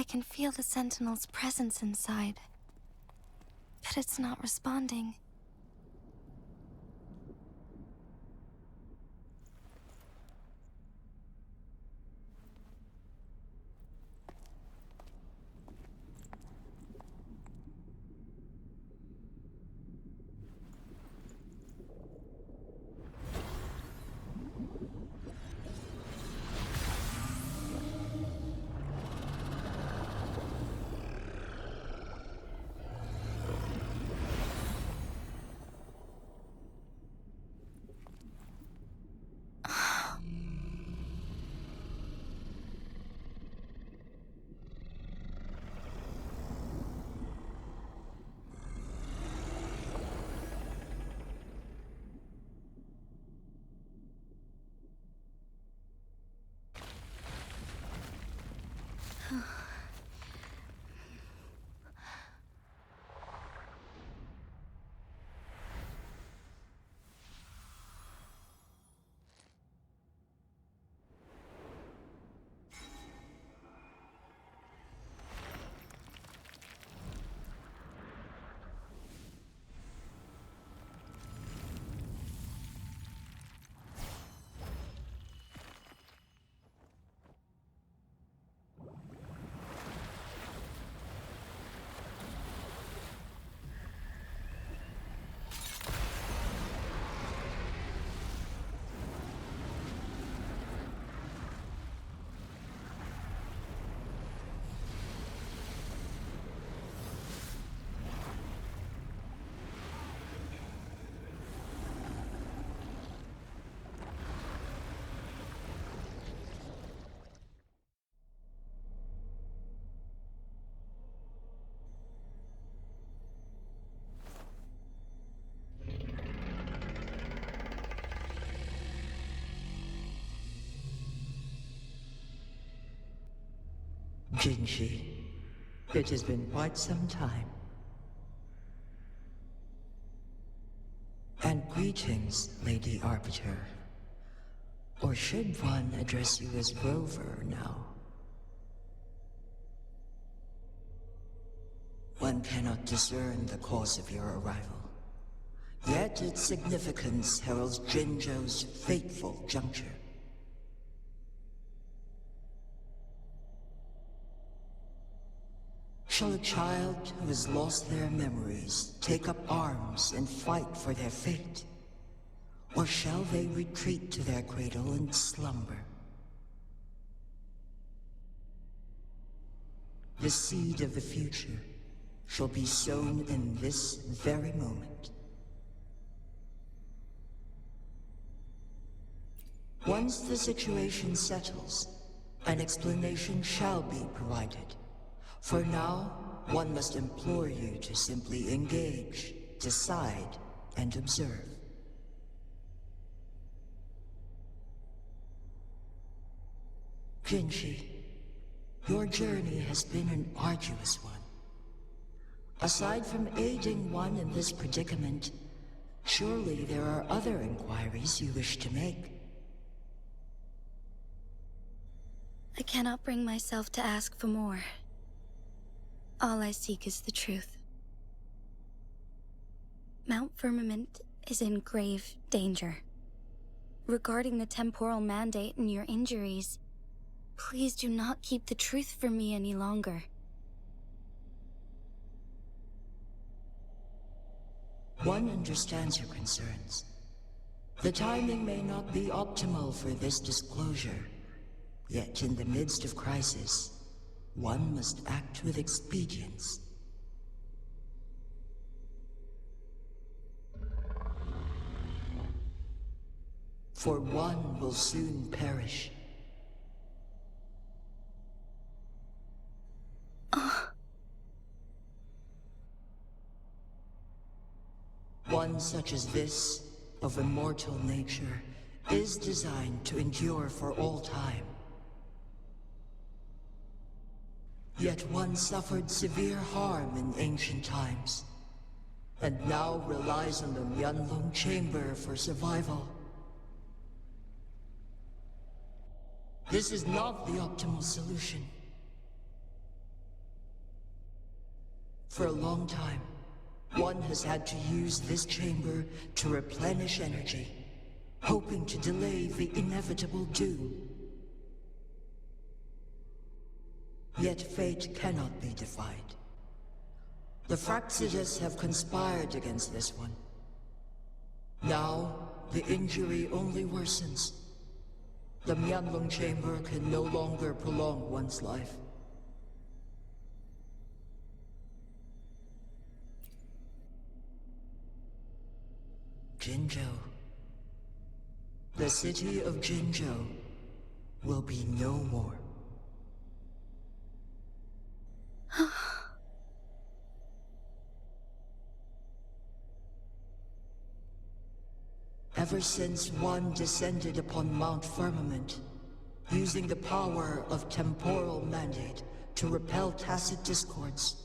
can feel the Sentinel's presence inside, but it's not responding. Jinhsi, it has been quite some time. And greetings, Lady Arbiter. Or should one address you as Rover now? One cannot discern the cause of your arrival. Yet its significance heralds Jinzhou's fateful juncture. Shall a child who has lost their memories take up arms and fight for their fate? Or shall they retreat to their cradle and slumber? The seed of the future shall be sown in this very moment. Once the situation settles, an explanation shall be provided. For now, one must implore you to simply engage, decide, and observe. Jinhsi, your journey has been an arduous one. Aside from aiding one in this predicament, surely there are other inquiries you wish to make. I cannot bring myself to ask for more. All I seek is the truth. Mount Firmament is in grave danger. Regarding the temporal mandate and your injuries, please do not keep the truth from me any longer. One understands your concerns. The timing may not be optimal for this disclosure, yet in the midst of crisis, one must act with expedience. For one will soon perish. One such as this, of immortal nature, is designed to endure for all time. Yet one suffered severe harm in ancient times, and now relies on the Myanlong Chamber for survival. This is not the optimal solution. For a long time, one has had to use this chamber to replenish energy, hoping to delay the inevitable doom. Yet fate cannot be defied. The Fraxitus have conspired against this one. Now, the injury only worsens. The Mianlong chamber can no longer prolong one's life. Jinzhou. The city of Jinzhou will be no more. Ever since one descended upon Mount Firmament, using the power of temporal mandate to repel tacit discords,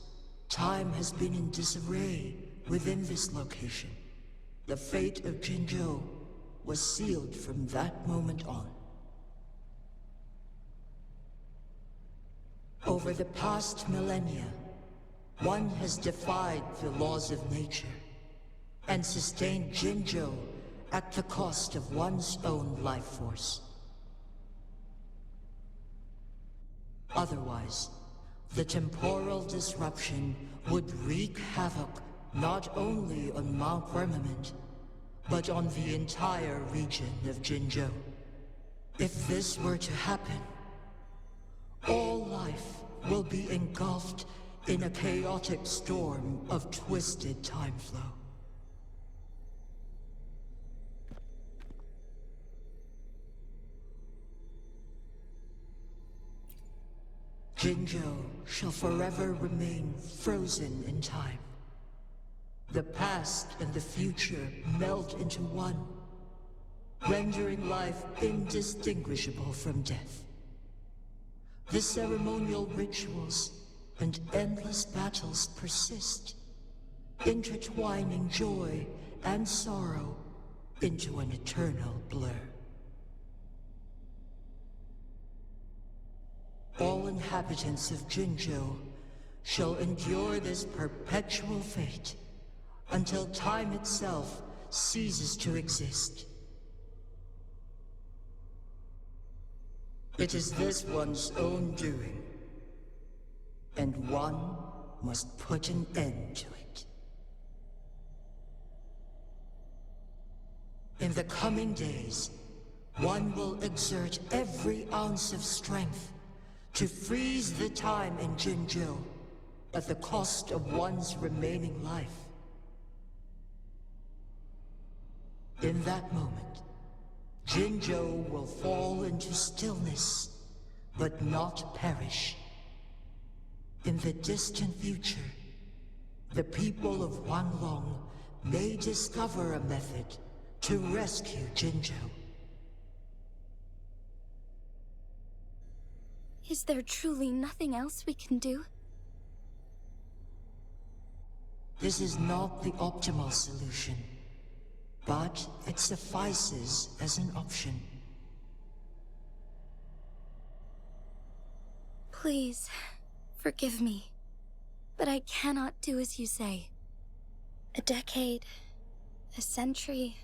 time has been in disarray within this location. The fate of Jinzhou was sealed from that moment on. Over the past millennia, one has defied the laws of nature and sustained Jinzhou at the cost of one's own life force. Otherwise, the temporal disruption would wreak havoc not only on Mount Firmament, but on the entire region of Jinzhou. If this were to happen, all life will be engulfed in a chaotic storm of twisted time flow. Jinzhou shall forever remain frozen in time. The past and the future melt into one, rendering life indistinguishable from death. The ceremonial rituals and endless battles persist, intertwining joy and sorrow into an eternal blur. All inhabitants of Jinzhou shall endure this perpetual fate until time itself ceases to exist. It is this one's own doing, and one must put an end to it. In the coming days, one will exert every ounce of strength to freeze the time in Jinzhou at the cost of one's remaining life. In that moment, Jinzhou will fall into stillness, but not perish. In the distant future, the people of Wanlong may discover a method to rescue Jinzhou. Is there truly nothing else we can do? This is not the optimal solution, but it suffices as an option. Please, forgive me, but I cannot do as you say. A decade, a century.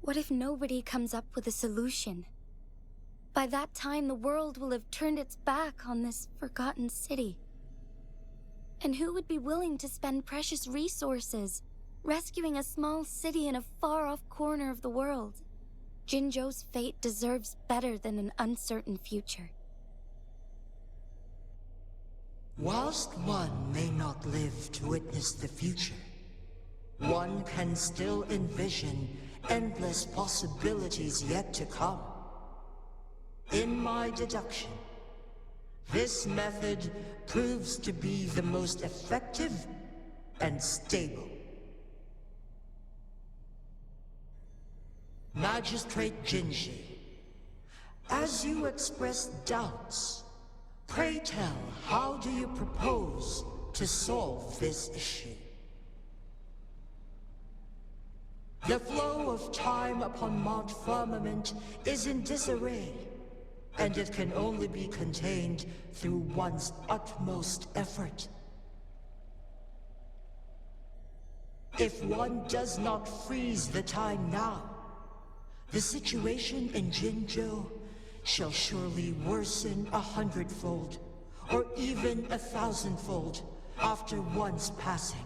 What if nobody comes up with a solution? By that time, the world will have turned its back on this forgotten city. And who would be willing to spend precious resources rescuing a small city in a far-off corner of the world? Jinzhou's fate deserves better than an uncertain future. Whilst one may not live to witness the future, one can still envision endless possibilities yet to come. In my deduction, this method proves to be the most effective and stable. Magistrate Jinhsi, as you express doubts, pray tell, how do you propose to solve this issue? The flow of time upon Mount Firmament is in disarray, and it can only be contained through one's utmost effort. If one does not freeze the time now, the situation in Jinzhou shall surely worsen 100-fold, or even 1,000-fold, after one's passing.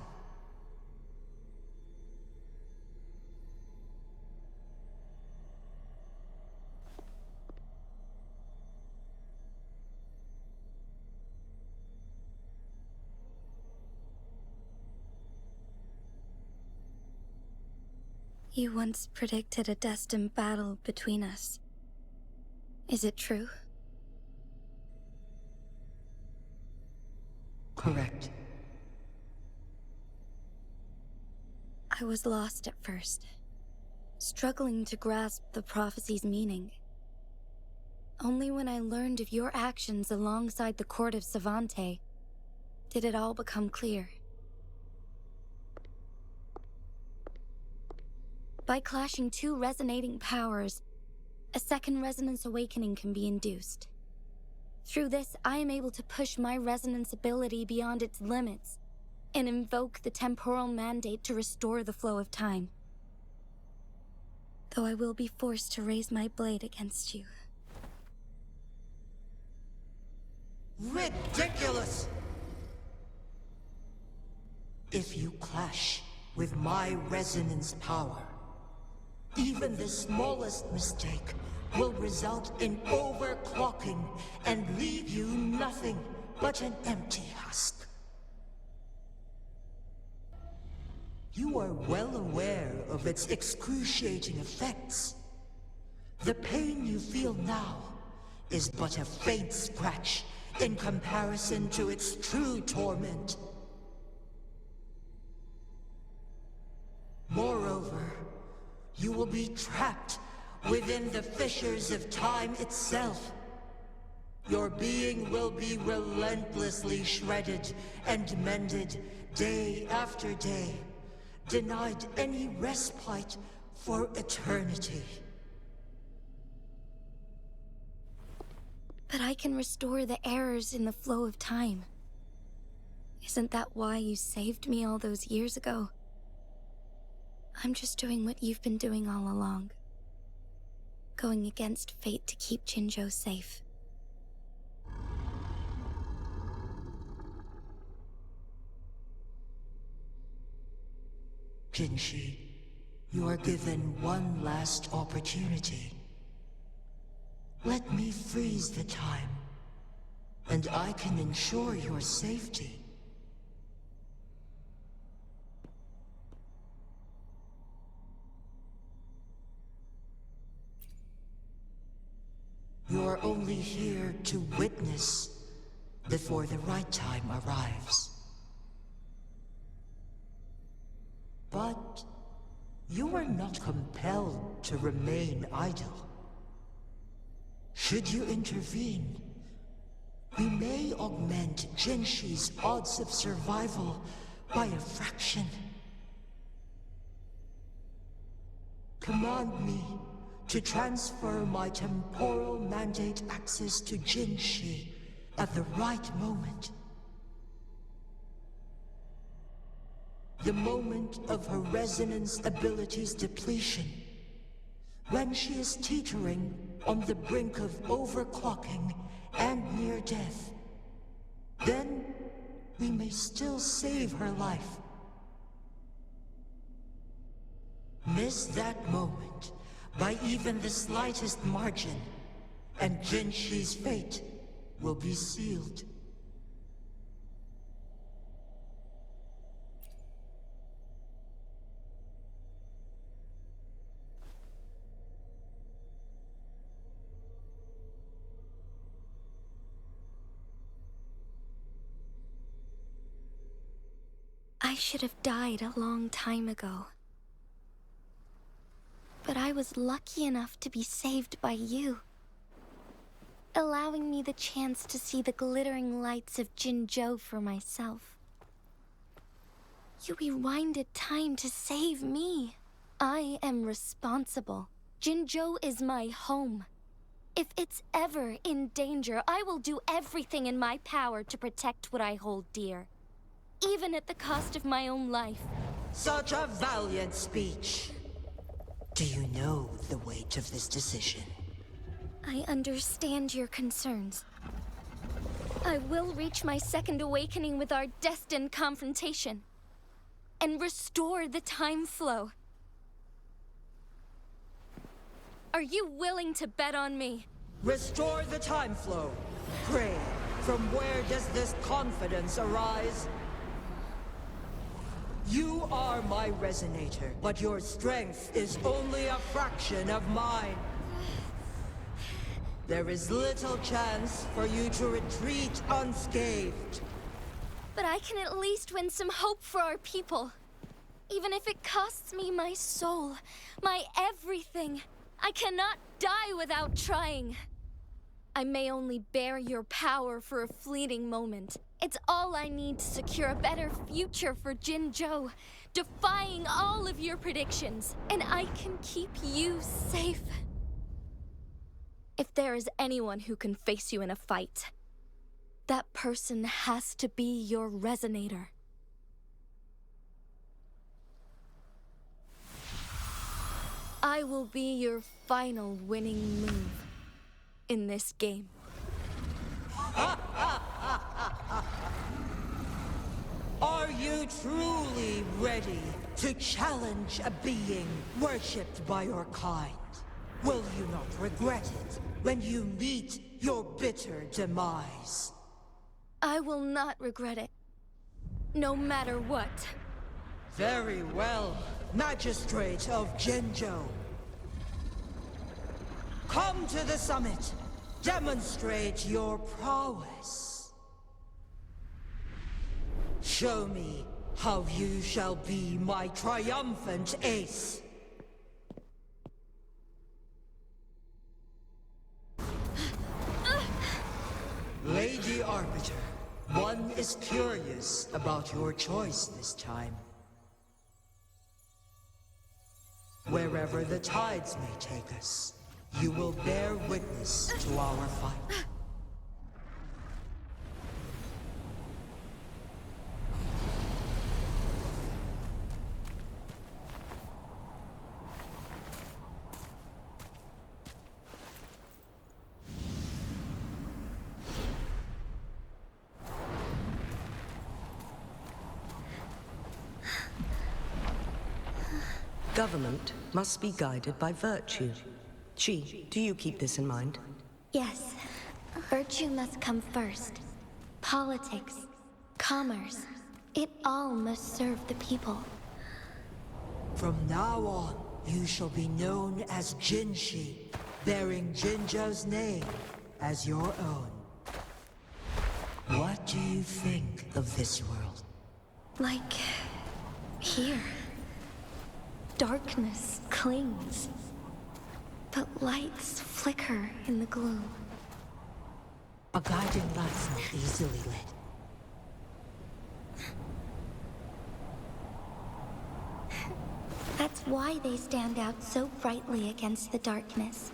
You once predicted a destined battle between us. Is it true? Correct. I was lost at first, struggling to grasp the prophecy's meaning. Only when I learned of your actions alongside the court of Savante did it all become clear. By clashing two resonating powers, a second resonance awakening can be induced. Through this, I am able to push my resonance ability beyond its limits and invoke the temporal mandate to restore the flow of time. Though I will be forced to raise my blade against you. Ridiculous! If you clash with my resonance power, even the smallest mistake will result in overclocking and leave you nothing but an empty husk. You are well aware of its excruciating effects. The pain you feel now is but a faint scratch in comparison to its true torment. Moreover, you will be trapped within the fissures of time itself. Your being will be relentlessly shredded and mended day after day, denied any respite for eternity. But I can restore the errors in the flow of time. Isn't that why you saved me all those years ago? I'm just doing what you've been doing all along. Going against fate to keep Jinzhou safe. Jinhsi, you are given one last opportunity. Let me freeze the time, and I can ensure your safety. You're only here to witness before the right time arrives. But you are not compelled to remain idle. Should you intervene, we may augment Jinhsi's odds of survival by a fraction. Command me to transfer my temporal mandate access to Jinhsi at the right moment. The moment of her resonance ability's depletion, when she is teetering on the brink of overclocking and near death. Then we may still save her life. Miss that moment by even the slightest margin, and Jinhsi's fate will be sealed. I should have died a long time ago. But I was lucky enough to be saved by you, allowing me the chance to see the glittering lights of Jinzhou for myself. You rewinded time to save me. I am responsible. Jinzhou is my home. If it's ever in danger, I will do everything in my power to protect what I hold dear, even at the cost of my own life. Such a valiant speech. Do you know the weight of this decision? I understand your concerns. I will reach my second awakening with our destined confrontation. And restore the time flow. Are you willing to bet on me? Restore the time flow. Pray, from where does this confidence arise? You are my resonator, but your strength is only a fraction of mine. There is little chance for you to retreat unscathed. But I can at least win some hope for our people. Even if it costs me my soul, my everything. I cannot die without trying. I may only bear your power for a fleeting moment. It's all I need to secure a better future for Jinzhou, defying all of your predictions, and I can keep you safe. If there is anyone who can face you in a fight, that person has to be your resonator. I will be your final winning move in this game. Are you truly ready to challenge a being worshipped by your kind? Will you not regret it when you meet your bitter demise? I will not regret it, no matter what. Very well, Magistrate of Jinzhou. Come to the summit. Demonstrate your prowess. Show me how you shall be my triumphant ace. Lady Arbiter, one is curious about your choice this time. Wherever the tides may take us, you will bear witness to our fight. Government must be guided by virtue. Jue, do you keep this in mind? Yes, virtue must come first. Politics, commerce, it all must serve the people. From now on, you shall be known as Jinhsi, bearing Jinzhou's name as your own. What do you think of this world? Like here. Darkness clings, but lights flicker in the gloom. A guiding light so easily lit. That's why they stand out so brightly against the darkness.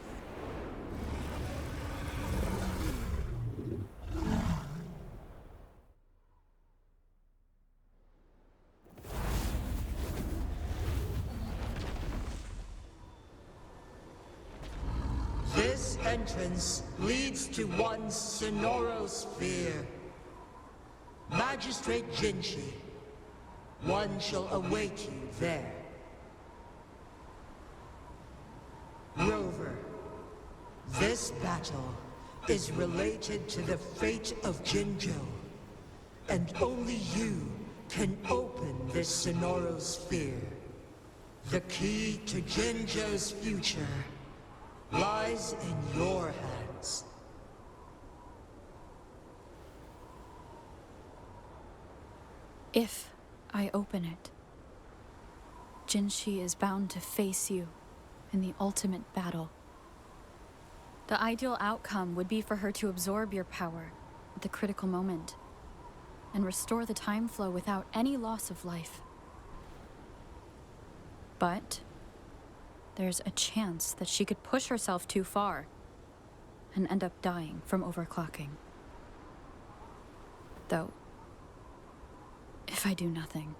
This entrance leads to one's sonorosphere. Magistrate Jinhsi, one shall await you there. Rover, this battle is related to the fate of Jinzhou, and only you can open this sonorosphere. The key to Jinzhou's future lies in your hands. If I open it, Jinhsi is bound to face you in the ultimate battle. The ideal outcome would be for her to absorb your power at the critical moment and restore the time flow without any loss of life. But there's a chance that she could push herself too far and end up dying from overclocking. Though, if I do nothing,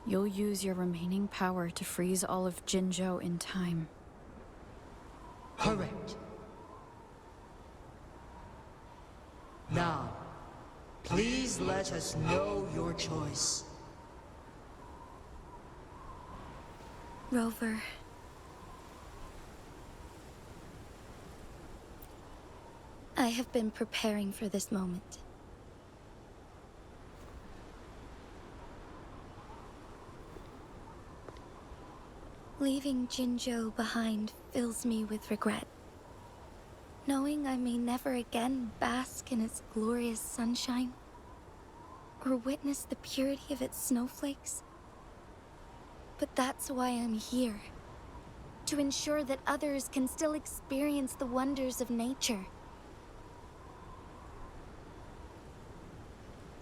You'll use your remaining power to freeze all of Jinzhou in time. Correct. Now, please let us know your choice. Rover. I have been preparing for this moment. Leaving Jinzhou behind fills me with regret. Knowing I may never again bask in its glorious sunshine, or witness the purity of its snowflakes. But that's why I'm here. To ensure that others can still experience the wonders of nature.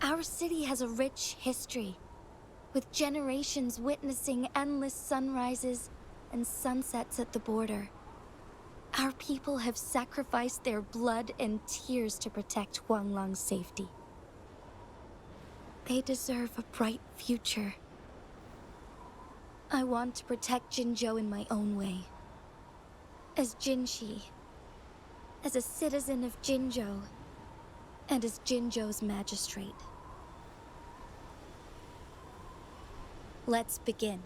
Our city has a rich history, with generations witnessing endless sunrises and sunsets at the border. Our people have sacrificed their blood and tears to protect Huanglang's safety. They deserve a bright future. I want to protect Jinzhou in my own way. As Jinhsi, as a citizen of Jinzhou, and as Jinzhou's magistrate. Let's begin.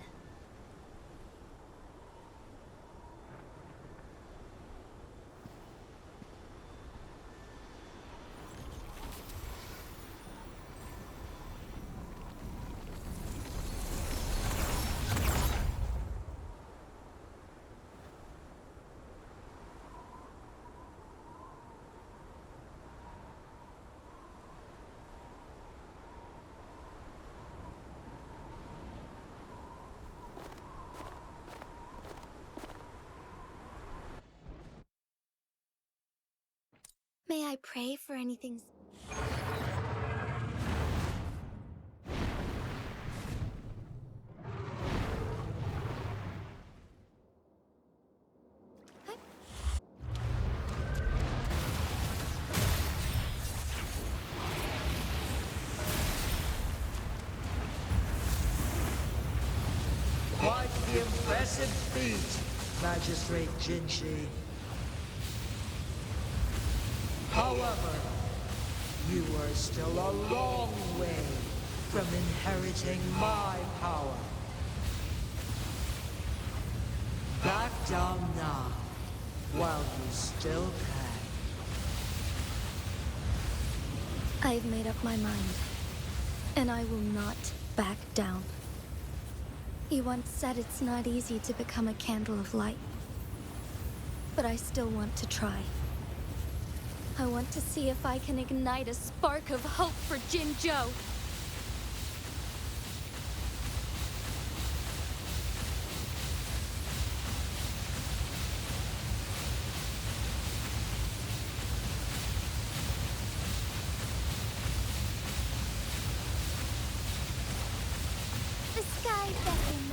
May I pray for anything? Quite the impressive feat, Magistrate Jinhsi. However, you are still a long way from inheriting my power. Back down now, while you still can. I've made up my mind, and I will not back down. You once said it's not easy to become a candle of light, but I still want to try. I want to see if I can ignite a spark of hope for Jinzhou. The sky beckons.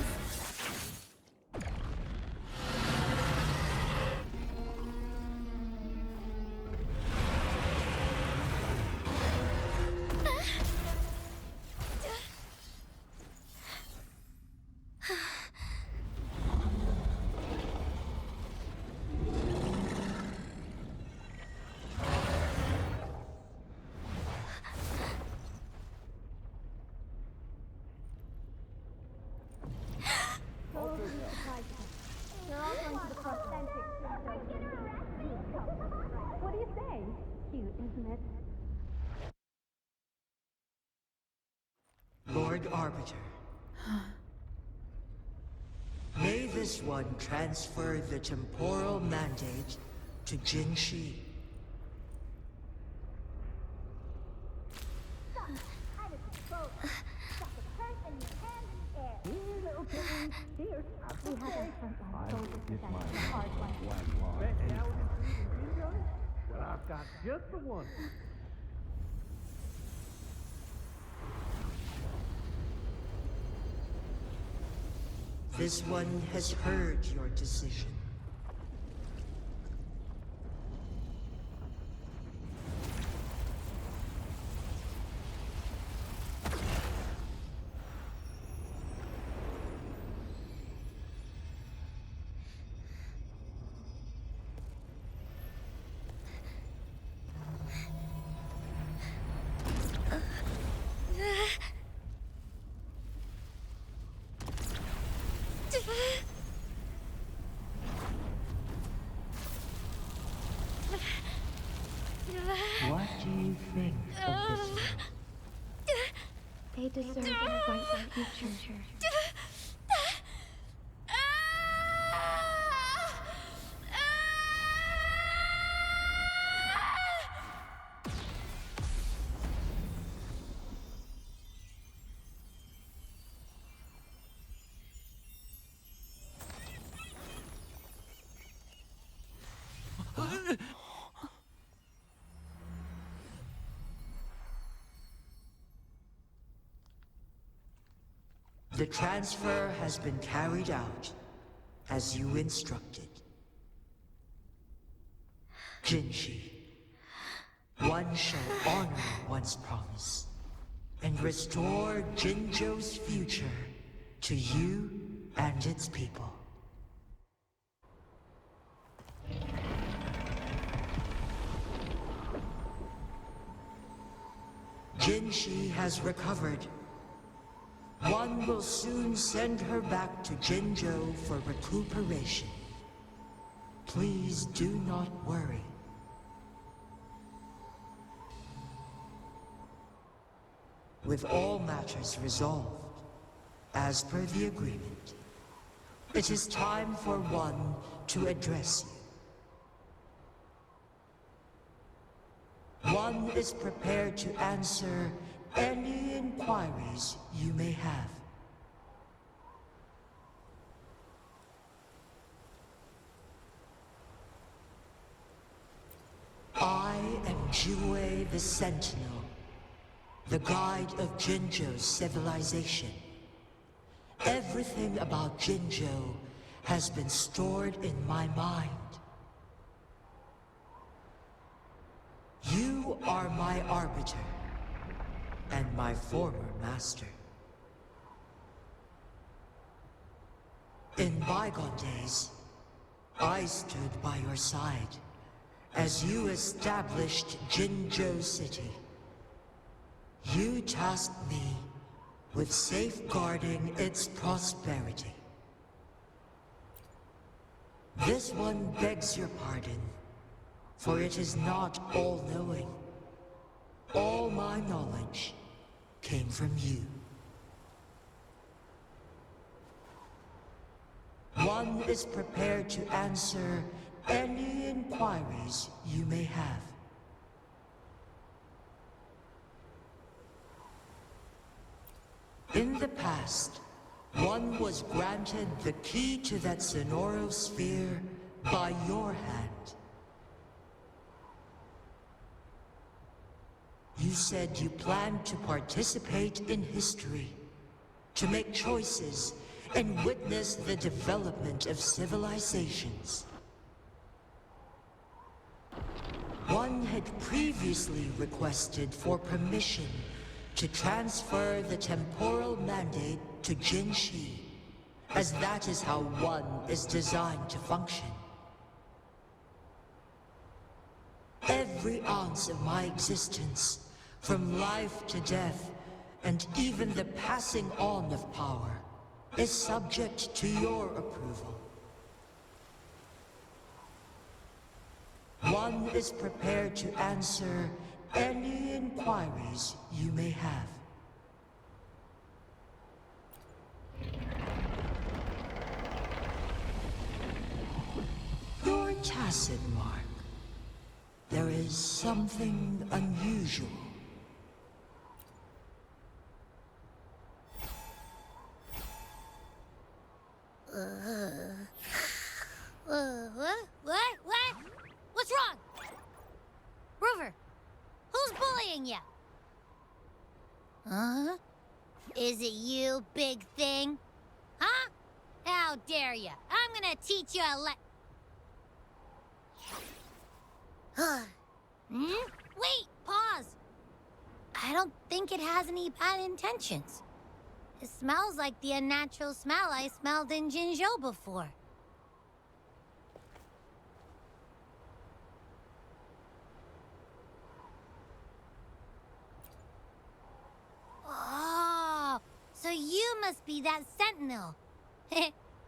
What do you say? Cute, isn't it? Lord Arbiter. May this one transfer the temporal mandate to Jinhsi. I've got just the one. This one has heard your decision. What do you think of this world? They deserve a bright future. The transfer has been carried out, as you instructed. Jinhsi, one shall honor one's promise, and restore Jinzhou's future to you and its people. Jinhsi has recovered. One will soon send her back to Jinzhou for recuperation. Please do not worry. With all matters resolved, as per the agreement, it is time for one to address you. One is prepared to answer any inquiries you may have. I am Jue the Sentinel, the guide of Jinzhou's civilization. Everything about Jinzhou has been stored in my mind. You are my arbiter, and my former master. In bygone days, I stood by your side as you established Jinzhou City. You tasked me with safeguarding its prosperity. This one begs your pardon, for it is not all-knowing. All my knowledge came from you. One is prepared to answer any inquiries you may have. In the past, one was granted the key to that Sonoro sphere by your hand. You said you planned to participate in history, to make choices and witness the development of civilizations. One had previously requested for permission to transfer the temporal mandate to Jinhsi, as that is how one is designed to function. Every ounce of my existence, from life to death, and even the passing on of power, is subject to your approval. One is prepared to answer any inquiries you may have. You're tacit, Mark. There is something unusual. What? What's wrong? Rover, who's bullying you? Huh? Is it you, big thing? Huh? How dare you? I'm gonna teach you a Wait, pause. I don't think it has any bad intentions. It smells like the unnatural smell I smelled in Jinzhou before. Oh, so you must be that sentinel.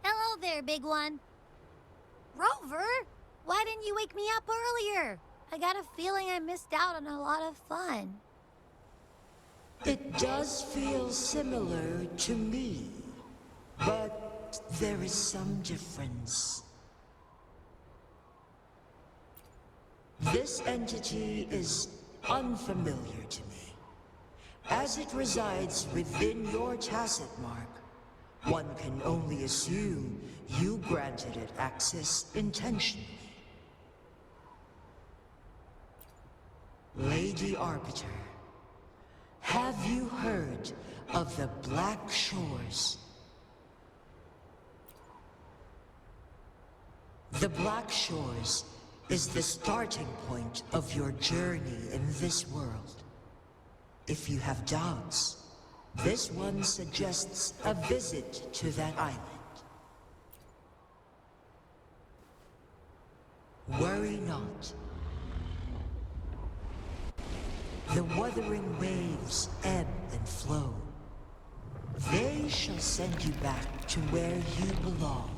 Hello there, big one. Rover, why didn't you wake me up earlier? I got a feeling I missed out on a lot of fun. It does feel similar to me, but there is some difference. This entity is unfamiliar to me. As it resides within your tacit mark, one can only assume you granted it access intentionally. Lady Arbiter, have you heard of the Black Shores? The Black Shores is the starting point of your journey in this world. If you have doubts, this one suggests a visit to that island. Worry not. The Wuthering Waves ebb and flow. They shall send you back to where you belong.